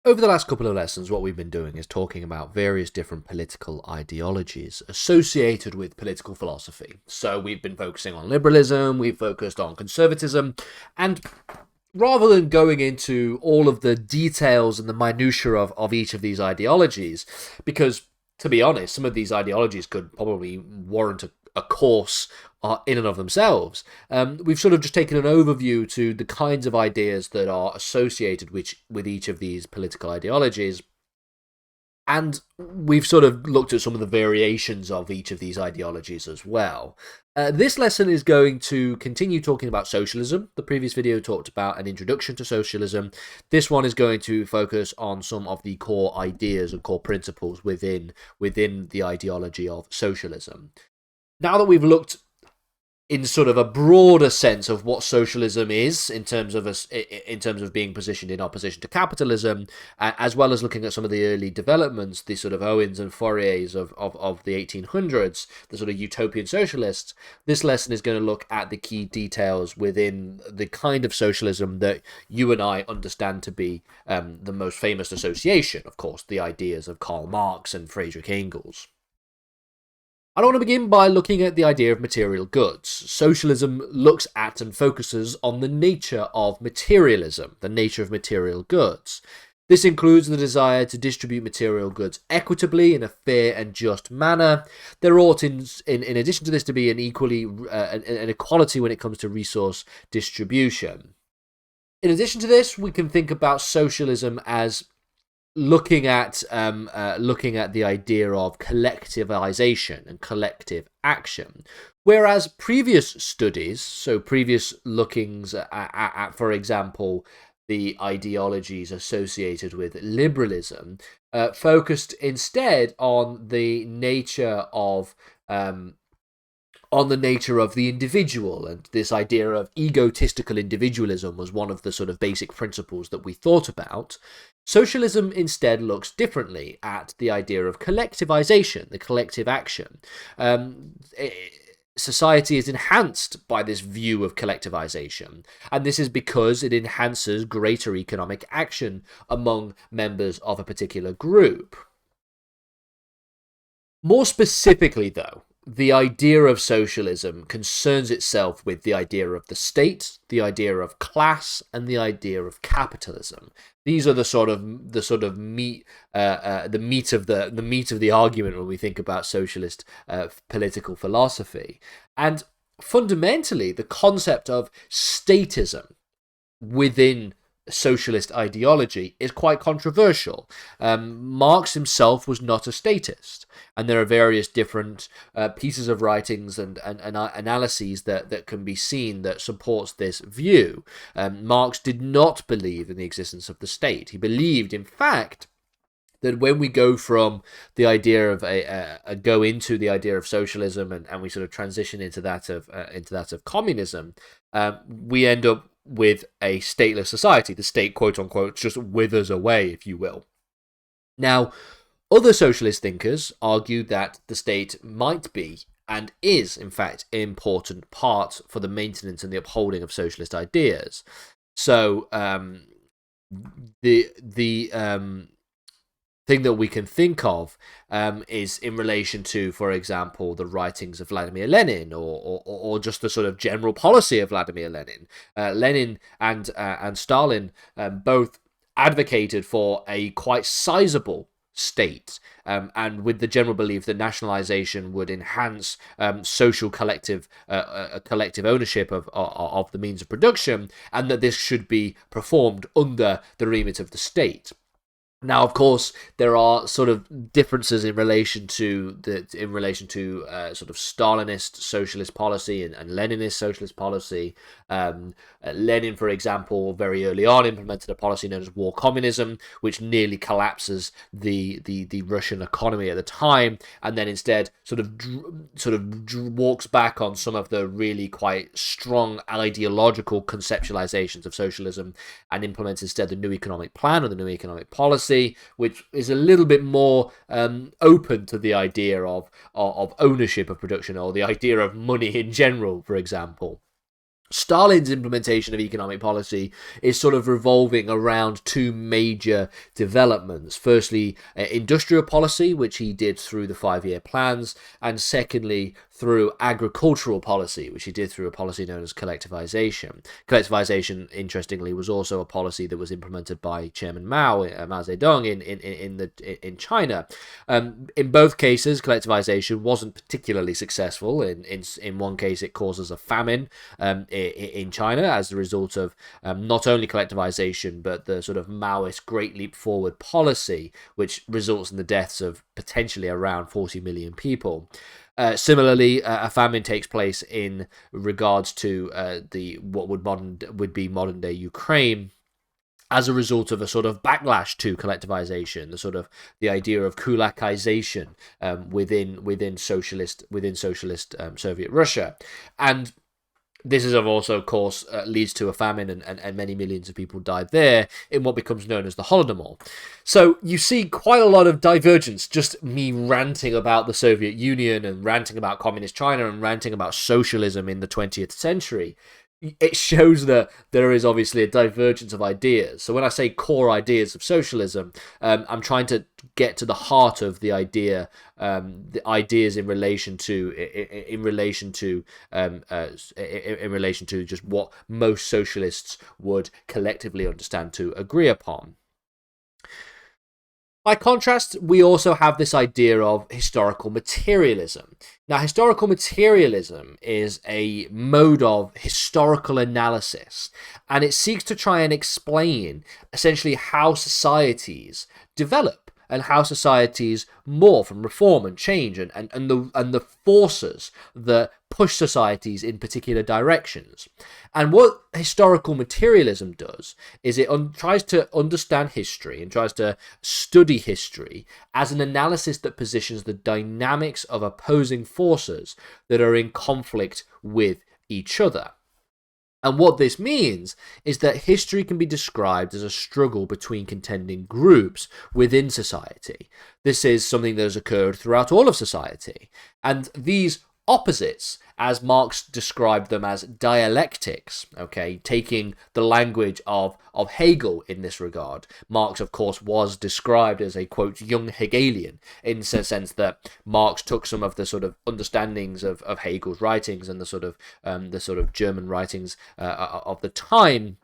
Over the last couple of lessons, what we've been doing is talking about various different political ideologies associated with political philosophy. So we've been focusing on liberalism, we've focused on conservatism, and rather than going into all of the details and the minutiae of each of these ideologies, because to be honest, some of these ideologies could probably warrant a course in and of themselves. We've sort of just taken an overview to the kinds of ideas that are associated with each of these political ideologies, and we've sort of looked at some of the variations of each of these ideologies as well. This lesson is going to continue talking about socialism. The previous video talked about an introduction to socialism. This one is going to focus on some of the core ideas and core principles within the ideology of socialism. Now that we've looked in sort of a broader sense of what socialism is in terms of being positioned in opposition to capitalism, as well as looking at some of the early developments, the sort of Owens and Fouriers of the 1800s, the sort of utopian socialists, this lesson is going to look at the key details within the kind of socialism that you and I understand to be the most famous association, of course, the ideas of Karl Marx and Friedrich Engels. I want to begin by looking at the idea of material goods. Socialism looks at and focuses on the nature of materialism, the nature of material goods. This includes the desire to distribute material goods equitably in a fair and just manner. There ought, in addition to this, to be an equality when it comes to resource distribution. In addition to this, we can think about socialism as looking at the idea of collectivization and collective action, whereas previous studies, so previous lookings at, for example, the ideologies associated with liberalism, focused instead on the nature of the individual, and this idea of egotistical individualism was one of the sort of basic principles that we thought about. Socialism instead looks differently at the idea of collectivization, the collective action. Society is enhanced by this view of collectivization, and this is because it enhances greater economic action among members of a particular group. More specifically, though, the idea of socialism concerns itself with the idea of the state, the idea of class, and the idea of capitalism. These are the meat of the argument when we think about socialist political philosophy. And fundamentally, the concept of statism within socialist ideology is quite controversial. Marx himself was not a statist, and there are various different pieces of writings and analyses that can be seen that supports this view. Marx did not believe in the existence of the state. He believed, in fact, that when we go from the idea of go into the idea of socialism and we sort of transition into that of communism, we end up with a stateless society. The state, quote unquote, just withers away, if you will. Now, other socialist thinkers argue that the state might be and is, in fact, an important part for the maintenance and the upholding of socialist ideas. So, the thing that we can think of is in relation to, for example, the writings of Vladimir Lenin, or just the sort of general policy of Vladimir Lenin. Lenin and Stalin both advocated for a quite sizable state, and with the general belief that nationalization would enhance social collective ownership of the means of production, and that this should be performed under the remit of the state. Now, of course, there are sort of differences in relation to sort of Stalinist socialist policy and Leninist socialist policy. Lenin, for example, very early on implemented a policy known as war communism, which nearly collapses the Russian economy at the time, and then instead sort of walks back on some of the really quite strong ideological conceptualizations of socialism and implements instead the new economic plan or the new economic policy, which is a little bit more open to the idea of ownership of production, or the idea of money in general, for example. Stalin's implementation of economic policy is sort of revolving around two major developments. Firstly, industrial policy, which he did through the 5-year plans, and secondly, through agricultural policy, which he did through a policy known as collectivization. Collectivization, interestingly, was also a policy that was implemented by Chairman Mao Zedong in China. In both cases, collectivization wasn't particularly successful. In one case, it causes a famine in China as a result of not only collectivization, but the sort of Maoist Great Leap Forward policy, which results in the deaths of potentially around 40 million people. Similarly, a famine takes place in regards to what would be modern day Ukraine, as a result of a sort of backlash to collectivization, the idea of kulakization within socialist Soviet Russia. And this is also, of course, leads to a famine, and many millions of people died there in what becomes known as the Holodomor. So you see quite a lot of divergence, just me ranting about the Soviet Union and ranting about communist China and ranting about socialism in the 20th century. It shows that there is obviously a divergence of ideas. So when I say core ideas of socialism, I'm trying to get to the heart of the idea, the ideas in relation to just what most socialists would collectively understand to agree upon. By contrast, we also have this idea of historical materialism. Now, historical materialism is a mode of historical analysis, and it seeks to try and explain essentially how societies develop and how societies morph and reform and change, and the forces that push societies in particular directions. And what historical materialism does is it tries to understand history and tries to study history as an analysis that positions the dynamics of opposing forces that are in conflict with each other. And what this means is that history can be described as a struggle between contending groups within society. This is something that has occurred throughout all of society. And these opposites, as Marx described them as dialectics, okay, taking the language of Hegel in this regard. Marx, of course, was described as a, quote, young Hegelian, in the sense that Marx took some of the sort of understandings of Hegel's writings and the sort of German writings of the time,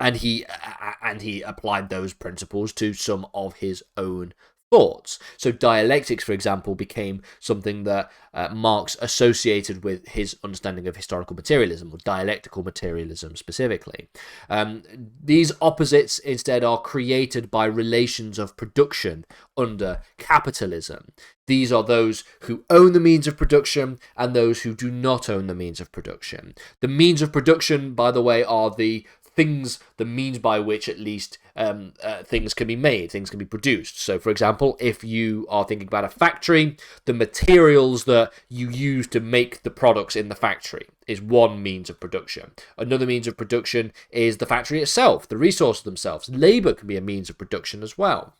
and he applied those principles to some of his own thoughts. So dialectics, for example, became something that Marx associated with his understanding of historical materialism, or dialectical materialism specifically. These opposites instead are created by relations of production under capitalism. These are those who own the means of production and those who do not own the means of production. The means of production, by the way, are the means by which at least things can be made, things can be produced. So, for example, if you are thinking about a factory, the materials that you use to make the products in the factory is one means of production. Another means of production is the factory itself, the resources themselves. Labor can be a means of production as well.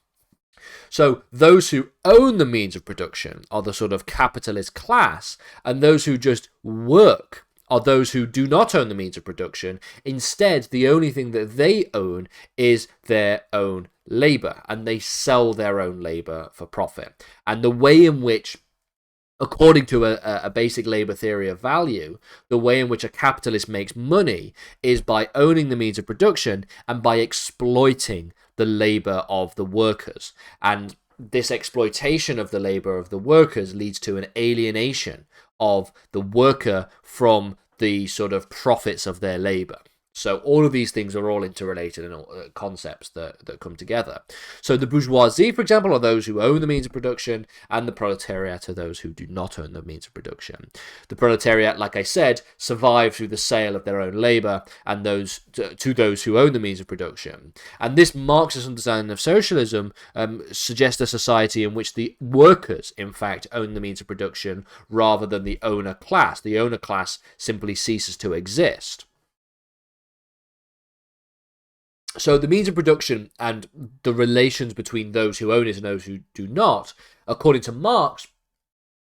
So those who own the means of production are the sort of capitalist class, and those who just work are those who do not own the means of production. Instead, the only thing that they own is their own labor, and they sell their own labor for profit. And the way in which, according to a basic labor theory of value, the way in which a capitalist makes money is by owning the means of production and by exploiting the labor of the workers. And this exploitation of the labor of the workers leads to an alienation of the worker from the sort of profits of their labor. So all of these things are all interrelated and concepts that come together. So the bourgeoisie, for example, are those who own the means of production, and the proletariat are those who do not own the means of production. The proletariat, like I said, survive through the sale of their own labor, and those who own the means of production. And this Marxist understanding of socialism suggests a society in which the workers, in fact, own the means of production rather than the owner class. The owner class simply ceases to exist. So the means of production and the relations between those who own it and those who do not, according to Marx,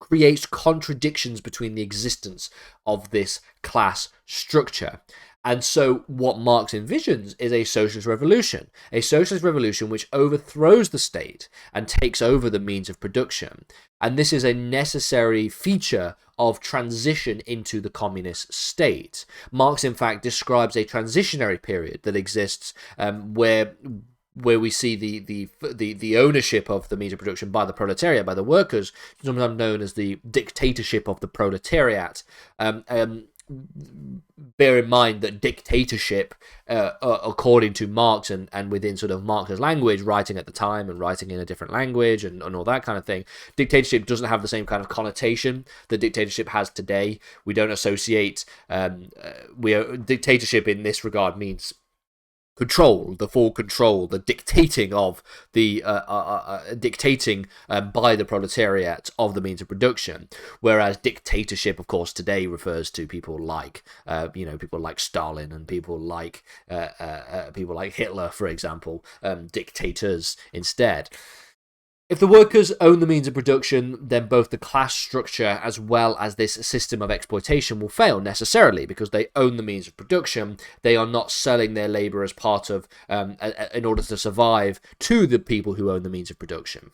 creates contradictions between the existence of this class structure. And so what Marx envisions is a socialist revolution which overthrows the state and takes over the means of production. And this is a necessary feature of transition into the communist state. Marx, in fact, describes a transitionary period that exists where we see the ownership of the means of production by the proletariat, by the workers, sometimes known as the dictatorship of the proletariat. Bear in mind that dictatorship, according to Marx and within sort of Marx's language, writing at the time and writing in a different language and all that kind of thing, dictatorship doesn't have the same kind of connotation that dictatorship has today. We don't associate dictatorship in this regard means control, the full control, the dictating of the dictating by the proletariat of the means of production. Whereas dictatorship, of course, today refers to people like people like Stalin and people like Hitler, for example, dictators instead. If the workers own the means of production, then both the class structure as well as this system of exploitation will fail necessarily, because they own the means of production. They are not selling their labor as part of, in order to survive, to the people who own the means of production.